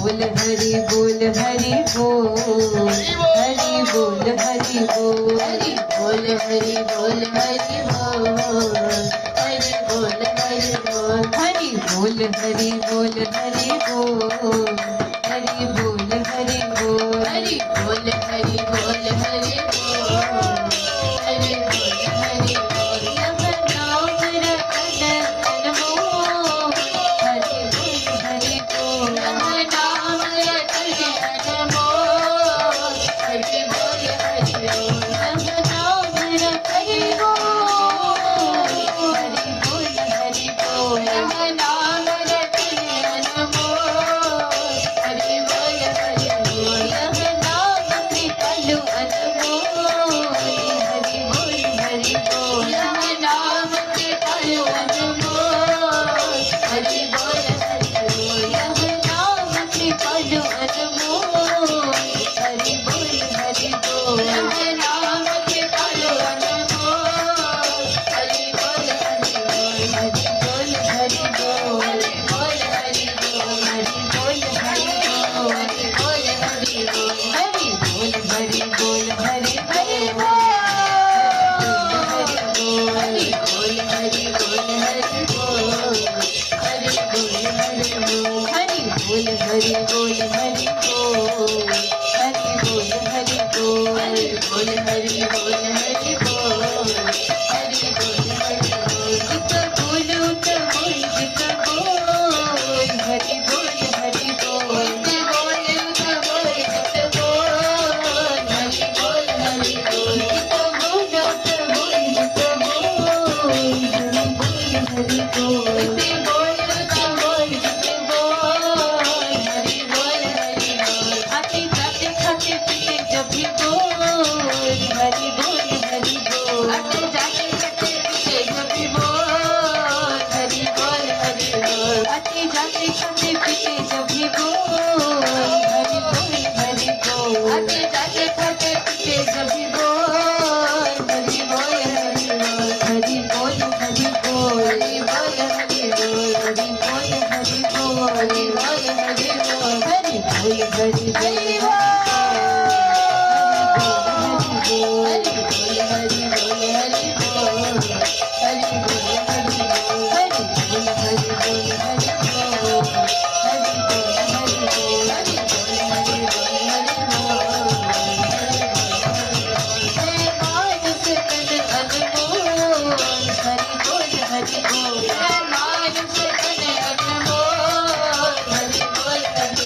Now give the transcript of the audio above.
बोल हरि बोल हरि बोल हरि बोल हरि बोल हरि बोल हरि बोल हरि बोल हरि बोल हरि बोल हरि बोल हरि बोल हरि बोल हरि बोल हरि बोल हरि बोल हरि बोल हरि बोल हरि बोल हरि बोल यह नाम रतन अनमोल हरि बोल हरि बोल यह नाम रतन अनमोल हरि बोल हरि बोल यह नाम रतन अनमोल हरि बोल हरि बोल यह नाम रतन अनमोल हरि बोल हरि बोल यह नाम कृपालु अनमोल हरि बोल हरि बोल यह नाम कृपालु अनमोल हरि बोल हरि बोल यह नाम कृपालु अनमोल हरि बोल हरि बोल यह नाम कृपालु अनमोल हरि बोल हरि बोल हरि बोल हरि बोल हरि बोल हरि बोल हरि बोल हरि बोल हरि बोल हरि बोल हरि बोल हरि बोल हरि हरि बोल हरि बोल हरि बोल हरि बोल हरि बोल हरि बोल हरि बोल हरि बोल हरि बोल हरि बोल हरि बोल हरि बोल हरि बोल हरि बोल हरि बोल हरि बोल जित बोलो त बोल जित बोल हरि बोल हरि बोल जित बोलो त बोल जित बोल हरि बोल हरि बोल जित बोलो त बोल जित बोल हरि बोल हरि बोल जित बोलो त बोल जित बोल हरि बोल हरि बोल आते जाते खाते पीते जब भी बोल हरि बोल हरि बोल आते जाते खाते पीते जब भी बोल हरि बोल हरि बोल आते जाते खाते पीते जब भी बोल हरि बोल हरि बोल आते जाते खाते पीते जब भी बोल हरि बोल हरि बोल हरि बोल हरि बोल हरि बोल हरि बोल हरि बोल हरि बोल हरि बोल हरि बोल हरि बोल हरि बोल हरि बोल हरि बोल हरि बोल हरि बोल हरि बोल हरि बोल